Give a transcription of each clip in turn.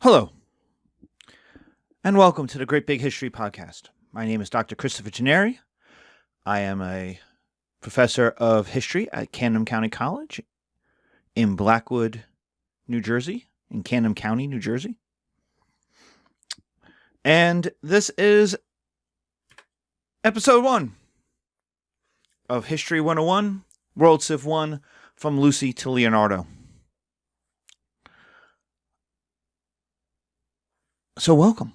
Hello, and welcome to the Great Big History Podcast. My name is Dr. Christopher Gennari. I am a professor of history at Camden County College in Blackwood, New Jersey, in Camden County, New Jersey. And this is episode 1 of History 101, World Civ 1, from Lucy to Leonardo. So welcome.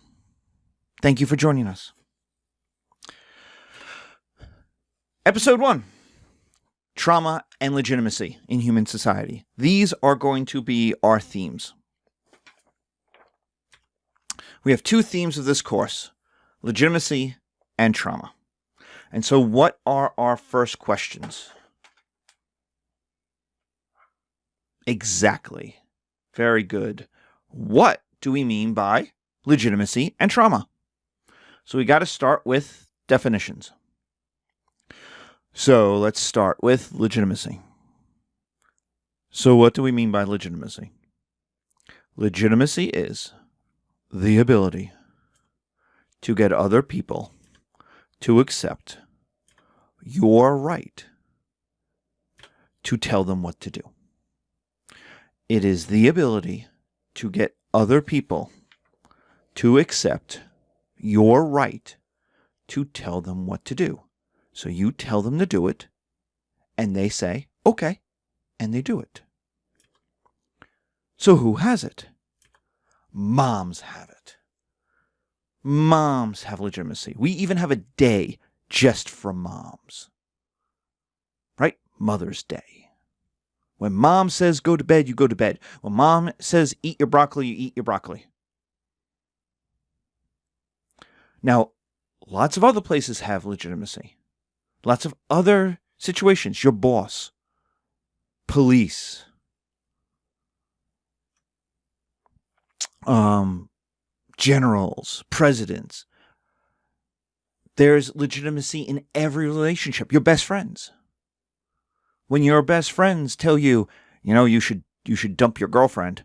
Thank you for joining us. Episode 1, Trauma and Legitimacy in Human Society. These are going to be our themes. We have 2 themes of this course, legitimacy and trauma. And so what are our first questions? Exactly. Very good. What do we mean by legitimacy and trauma? So we got to start with definitions. So let's start with legitimacy. So what do we mean by legitimacy? Legitimacy is the ability to get other people to accept your right to tell them what to do. It is the ability to get other people to accept your right to tell them what to do. So you tell them to do it, and they say, okay, and they do it. So who has it? Moms have it. Moms have legitimacy. We even have a day just for moms. Right? Mother's Day. When mom says go to bed, you go to bed. When mom says eat your broccoli, you eat your broccoli. Now, lots of other places have legitimacy. Lots of other situations. Your boss, police, generals, presidents. There's legitimacy in every relationship. Your best friends. When your best friends tell you, you should dump your girlfriend,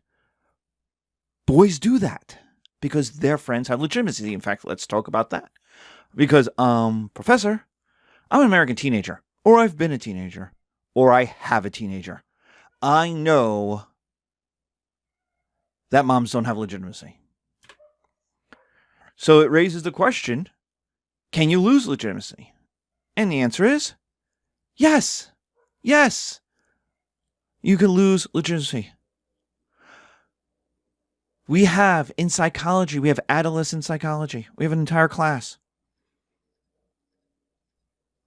boys do that because their friends have legitimacy. In fact, let's talk about that. Because, Professor, I'm an American teenager, or I've been a teenager, or I have a teenager. I know that moms don't have legitimacy. So it raises the question, can you lose legitimacy? And the answer is yes. Yes. You can lose legitimacy. We have, in psychology, we have adolescent psychology. We have an entire class.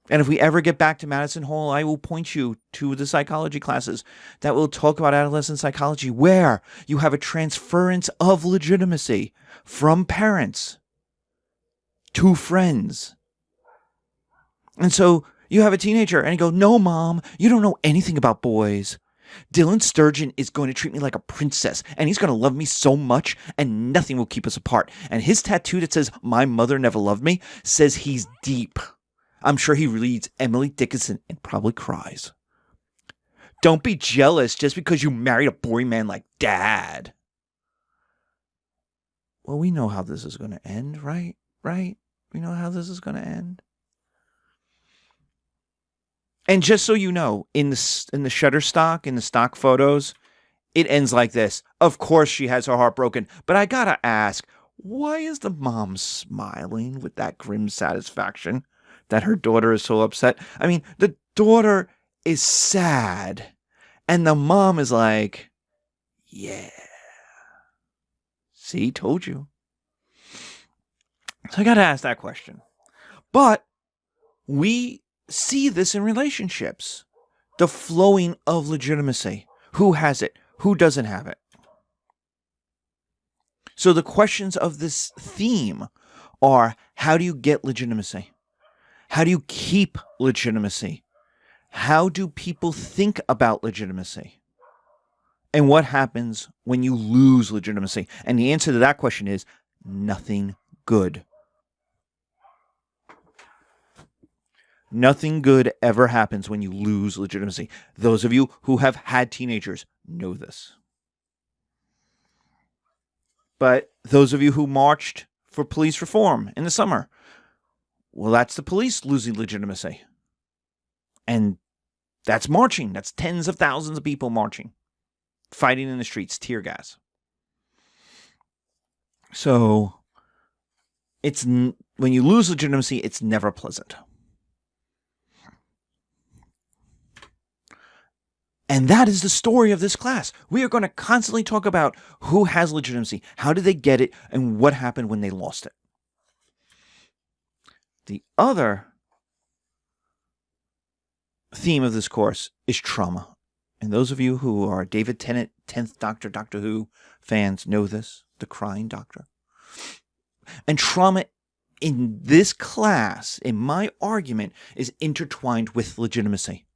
And if we ever get back to Madison Hall, I will point you to the psychology classes that will talk about adolescent psychology, where you have a transference of legitimacy from parents to friends. And so you have a teenager and you go, no, mom, you don't know anything about boys. Dylan Sturgeon is going to treat me like a princess, and he's going to love me so much, and nothing will keep us apart. And his tattoo that says, my mother never loved me, says he's deep. I'm sure he reads Emily Dickinson and probably cries. Don't be jealous just because you married a boring man like Dad. Well, we know how this is going to end, right? Right? We know how this is going to end. And just so you know, in the Shutterstock, in the stock photos, it ends like this. Of course she has her heart broken, but I gotta ask, why is the mom smiling with that grim satisfaction that her daughter is so upset? I mean, the daughter is sad, and the mom is like, yeah. See, told you. So I gotta ask that question. But we see this in relationships. The flowing of legitimacy. Who has it? Who doesn't have it? So the questions of this theme are, how do you get legitimacy? How do you keep legitimacy? How do people think about legitimacy? And what happens when you lose legitimacy? And the answer to that question is nothing good. Nothing good ever happens when you lose legitimacy. Those of you who have had teenagers know this. But those of you who marched for police reform in the summer, well, that's the police losing legitimacy. And that's marching. That's tens of thousands of people marching, fighting in the streets, tear gas. So when you lose legitimacy, it's never pleasant. And that is the story of this class. We are going to constantly talk about who has legitimacy, how did they get it, and what happened when they lost it. The other theme of this course is trauma. And those of you who are David Tennant, 10th Doctor, Doctor Who fans know this, the crying doctor. And trauma in this class, in my argument, is intertwined with legitimacy.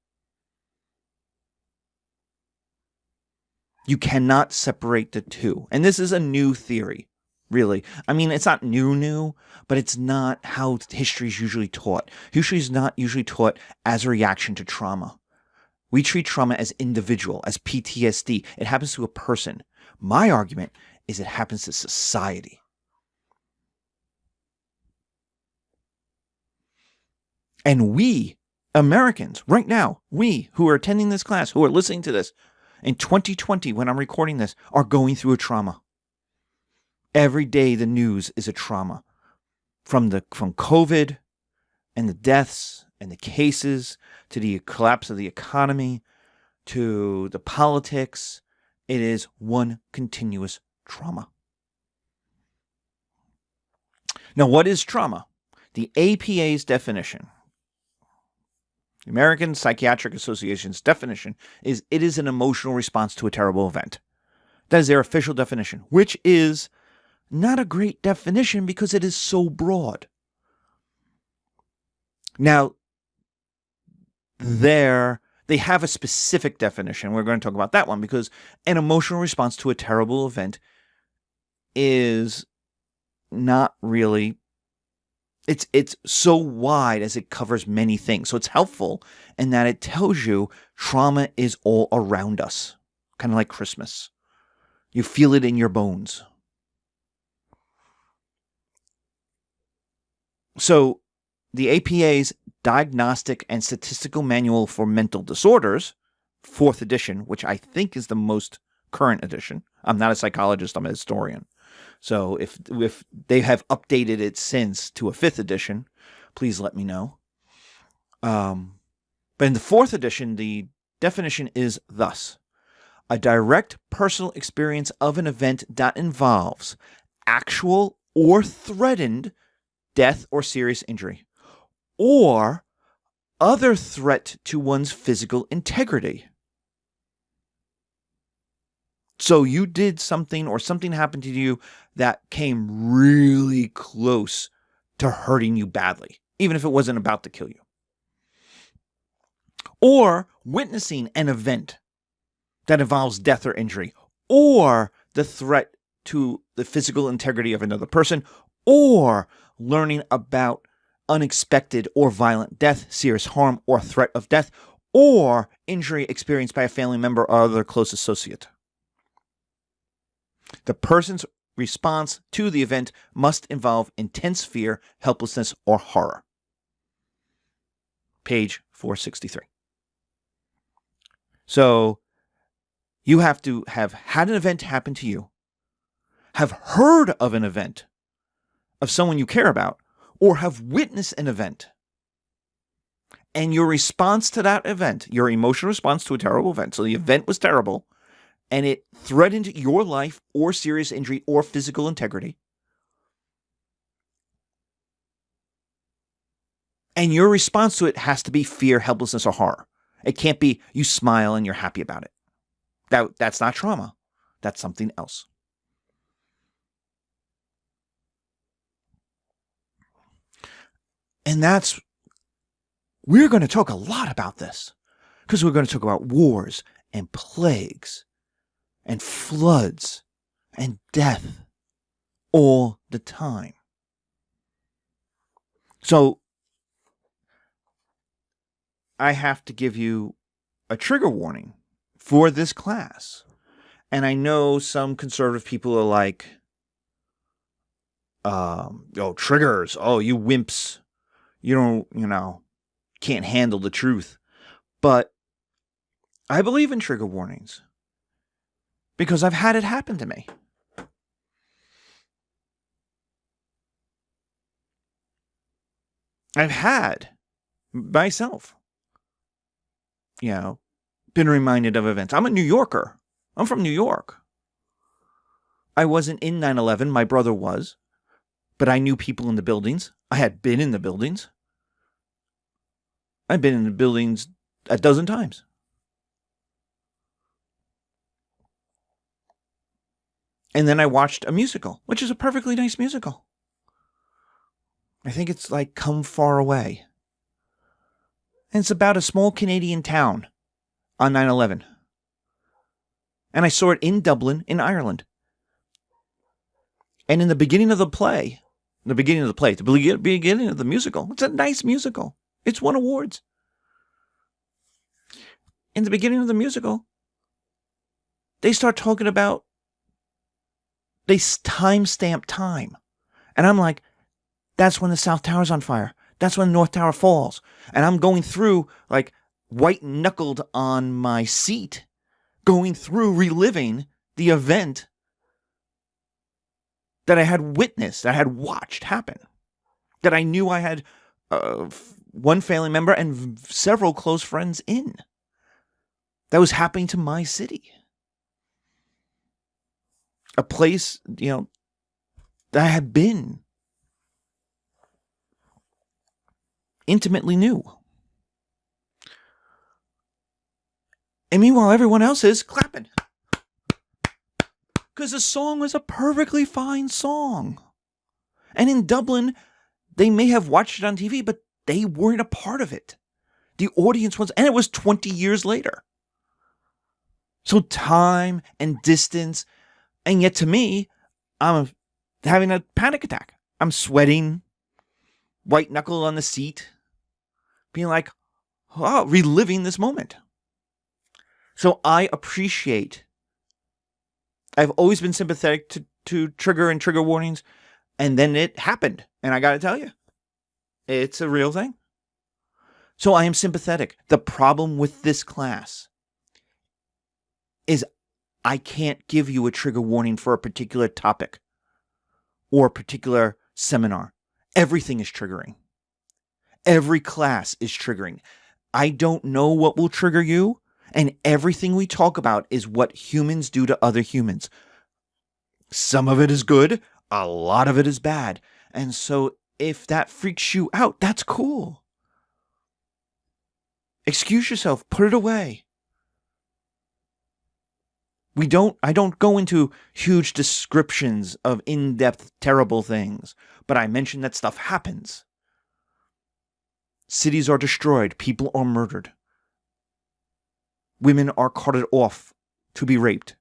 You cannot separate the two. And this is a new theory, really. I mean, it's not new, but it's not how history is usually taught. History is not usually taught as a reaction to trauma. We treat trauma as individual, as PTSD. It happens to a person. My argument is it happens to society. And we, Americans, right now, we who are attending this class, who are listening to this, in 2020, when I'm recording this, are going through a trauma. Every day the news is a trauma. From COVID and the deaths and the cases to the collapse of the economy to the politics, it is one continuous trauma. Now, what is trauma? The APA's definition, the American Psychiatric Association's definition, is it is an emotional response to a terrible event. That is their official definition, which is not a great definition because it is so broad. Now, they have a specific definition. We're going to talk about that one because an emotional response to a terrible event is not really, it's so wide as it covers many things. So it's helpful in that it tells you trauma is all around us, kind of like Christmas. You feel it in your bones. So the APA's Diagnostic and Statistical Manual for Mental Disorders, 4th edition, which I think is the most current edition. I'm not a psychologist, I'm a historian. So if they have updated it since to a 5th edition, please let me know. But in the 4th edition, the definition is thus: a direct personal experience of an event that involves actual or threatened death or serious injury, or other threat to one's physical integrity. So you did something or something happened to you that came really close to hurting you badly, even if it wasn't about to kill you. Or witnessing an event that involves death or injury, or the threat to the physical integrity of another person, or learning about unexpected or violent death, serious harm, or threat of death, or injury experienced by a family member or other close associate. The person's response to the event must involve intense fear, helplessness, or horror. Page 463. So you have to have had an event happen to you, have heard of an event of someone you care about, or have witnessed an event. And your response to that event, your emotional response to a terrible event, so the event was terrible, and it threatened your life or serious injury or physical integrity. And your response to it has to be fear, helplessness, or horror. It can't be you smile and you're happy about it. That's not trauma. That's something else. And we're going to talk a lot about this because we're going to talk about wars and plagues and floods and death all the time. So I have to give you a trigger warning for this class. And I know some conservative people are like, triggers. Oh, you wimps. You don't, can't handle the truth. But I believe in trigger warnings because I've had it happen to me. I've had myself, been reminded of events. I'm a New Yorker. I'm from New York. I wasn't in 9/11. My brother was. But I knew people in the buildings. I had been in the buildings. I've been in the buildings a dozen times. And then I watched a musical, which is a perfectly nice musical. I think it's like Come Far Away. And it's about a small Canadian town on 9/11. And I saw it in Dublin, in Ireland. And in the beginning of the beginning of the musical, it's a nice musical. It's won awards. In the beginning of the musical, they start talking about, they timestamp time. And I'm like, that's when the South Tower's on fire. That's when the North Tower falls. And I'm going through, like, white-knuckled on my seat, going through, reliving the event that I had witnessed, that I had watched happen, that I knew I had one family member and several close friends in, that was happening to my city. A place, that I had been, intimately knew. And meanwhile, everyone else is clapping. Because the song was a perfectly fine song. And in Dublin, they may have watched it on TV, but they weren't a part of it. The audience was, and it was 20 years later. So time and distance, and yet to me, I'm having a panic attack. I'm sweating, white knuckle on the seat, being like, reliving this moment. So I appreciate, I've always been sympathetic to trigger and trigger warnings, and then it happened. And I got to tell you, it's a real thing. So I am sympathetic. The problem with this class is I can't give you a trigger warning for a particular topic or a particular seminar. Everything is triggering. Every class is triggering. I don't know what will trigger you, and everything we talk about is what humans do to other humans. Some of it is good, a lot of it is bad. And so if that freaks you out, that's cool. Excuse yourself, put it away. I don't go into huge descriptions of in-depth, terrible things, but I mention that stuff happens. Cities are destroyed, people are murdered. Women are carted off to be raped.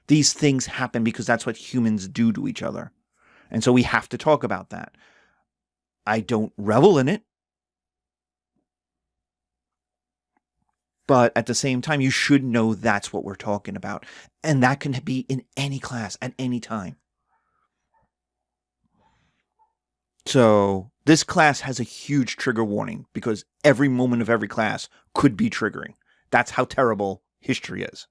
These things happen because that's what humans do to each other. And so we have to talk about that. I don't revel in it. But at the same time, you should know that's what we're talking about. And that can be in any class at any time. So this class has a huge trigger warning because every moment of every class could be triggering. That's how terrible history is.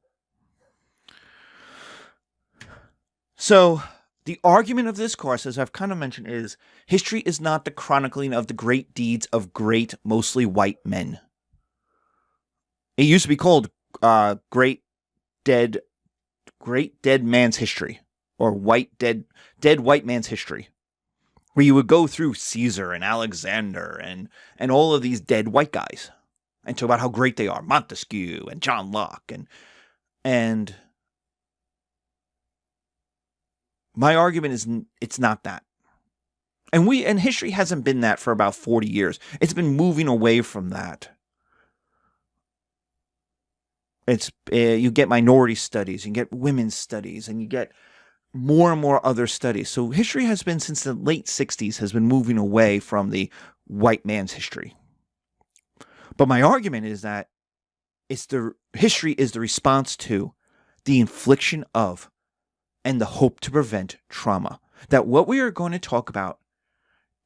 So the argument of this course, as I've kind of mentioned, is history is not the chronicling of the great deeds of great, mostly white men. It used to be called Great Dead Man's History, or Dead White Man's History, where you would go through Caesar and Alexander and all of these dead white guys and talk about how great they are, Montesquieu and John Locke and my argument is it's not that. And history hasn't been that for about 40 years. It's been moving away from that. It's you get minority studies, you get women's studies, and you get more and more other studies. So history has been, since the late 60s, has been moving away from the white man's history. But my argument is that history is the response to the infliction of and the hope to prevent trauma. that what we are going to talk about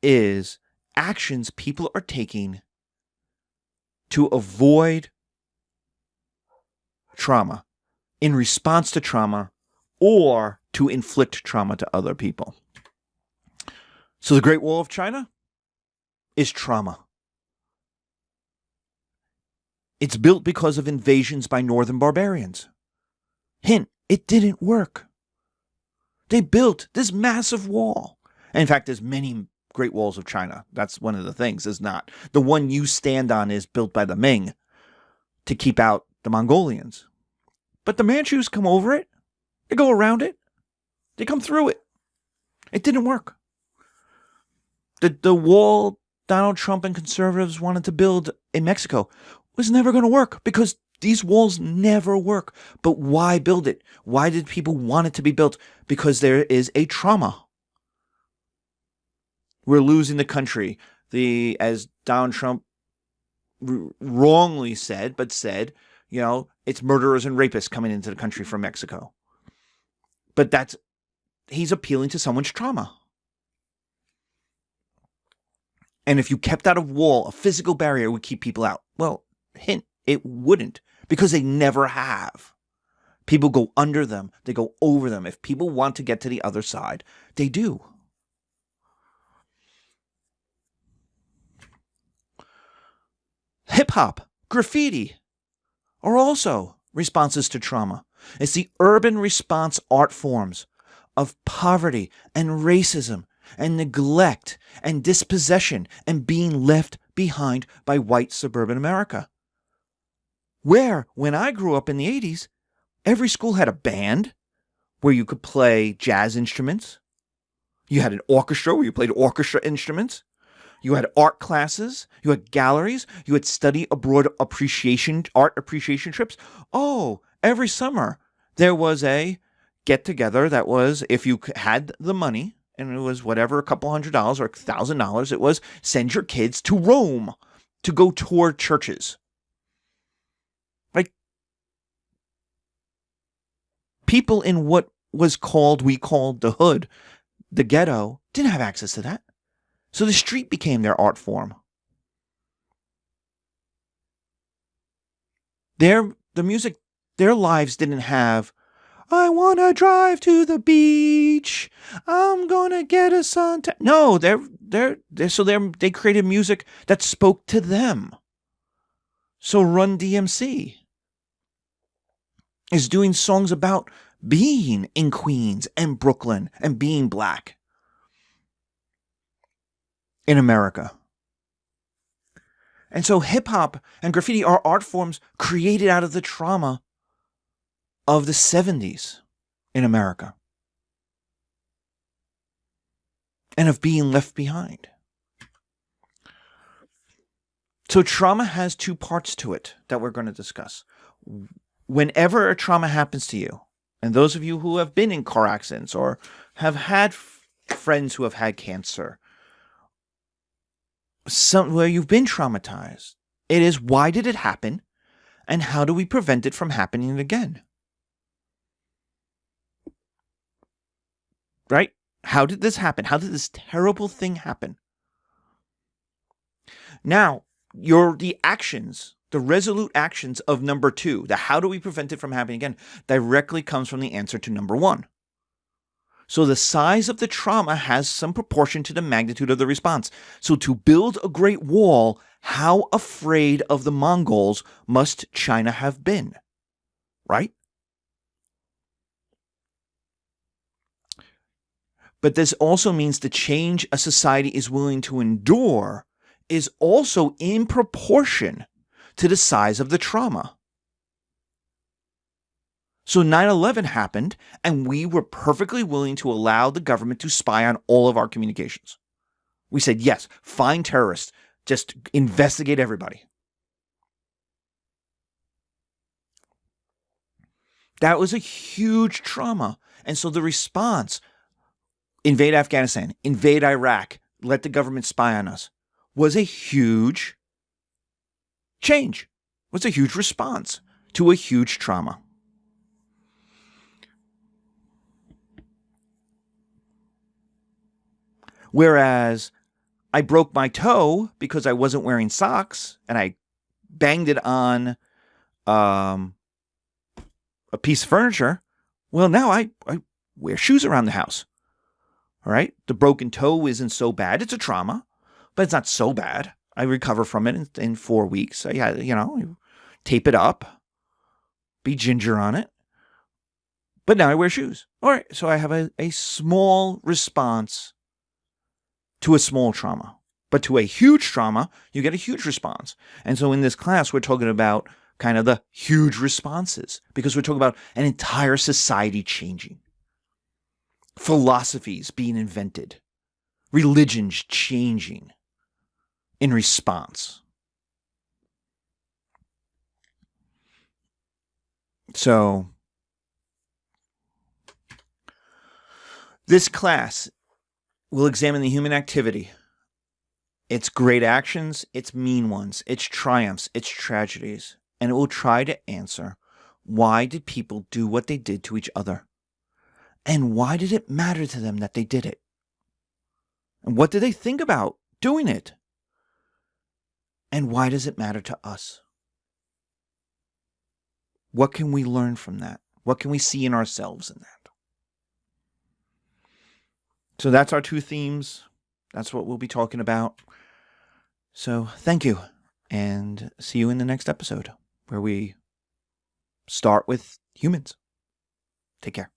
is actions people are taking to avoid trauma, in response to trauma, or to inflict trauma to other people. So the Great Wall of China is trauma. It's built because of invasions by northern barbarians. Hint, it didn't work. They built this massive wall. And in fact, there's many Great Walls of China. That's one of the things, is not. The one you stand on is built by the Ming to keep out the Mongolians. But the Manchus come over it. They go around it. They come through it. It didn't work. The wall Donald Trump and conservatives wanted to build in Mexico was never going to work because these walls never work. But why build it? Why did people want it to be built? Because there is a trauma. We're losing the country. As Donald Trump wrongly said, it's murderers and rapists coming into the country from Mexico. But he's appealing to someone's trauma. And if you kept out a wall, a physical barrier would keep people out. Well, hint, it wouldn't, because they never have. People go under them. They go over them. If people want to get to the other side, they do. Hip-hop, graffiti are also responses to trauma. It's the urban response art forms of poverty and racism and neglect and dispossession and being left behind by white suburban America. Where, when I grew up in the 80s, every school had a band where you could play jazz instruments. You had an orchestra where you played orchestra instruments. You had art classes. You had galleries. You had study abroad art appreciation trips. Oh, every summer there was a get-together that was, if you had the money, and it was whatever, a couple $100 or $1,000, it was send your kids to Rome to go tour churches. Like, people in what we called the hood, the ghetto, didn't have access to that. So the street became their art form. Their lives didn't have, I want to drive to the beach. I'm going to get a suntan. No, they created music that spoke to them. So Run DMC is doing songs about being in Queens and Brooklyn and being black in America. And so hip-hop and graffiti are art forms created out of the trauma of the 70s in America and of being left behind. So trauma has two parts to it that we're going to discuss. Whenever a trauma happens to you, and those of you who have been in car accidents or have had friends who have had cancer, where you've been traumatized, it is, why did it happen and how do we prevent it from happening again? Right? How did this happen? How did this terrible thing happen? Now, the resolute actions of number 2, the how do we prevent it from happening again, directly comes from the answer to number 1. So the size of the trauma has some proportion to the magnitude of the response. So to build a great wall, how afraid of the Mongols must China have been? Right? But this also means the change a society is willing to endure is also in proportion to the size of the trauma. So 9/11 happened, and we were perfectly willing to allow the government to spy on all of our communications. We said, yes, find terrorists, just investigate everybody. That was a huge trauma. And so the response, invade Afghanistan, invade Iraq, let the government spy on us, was a huge change, was a huge response to a huge trauma. Whereas I broke my toe because I wasn't wearing socks and I banged it on a piece of furniture. Well, now I wear shoes around the house. All right. The broken toe isn't so bad. It's a trauma, but it's not so bad. I recover from it in 4 weeks. I had, tape it up, be ginger on it. But now I wear shoes. All right. So I have a small response to a small trauma. But to a huge trauma, you get a huge response. And so in this class, we're talking about kind of the huge responses because we're talking about an entire society changing, philosophies being invented, religions changing in response. So this class will examine the human activity, its great actions, its mean ones, its triumphs, its tragedies, and it will try to answer, why did people do what they did to each other? And why did it matter to them that they did it? And what did they think about doing it? And why does it matter to us? What can we learn from that? What can we see in ourselves in that? So that's our 2 themes. That's what we'll be talking about. So thank you, and see you in the next episode where we start with humans. Take care.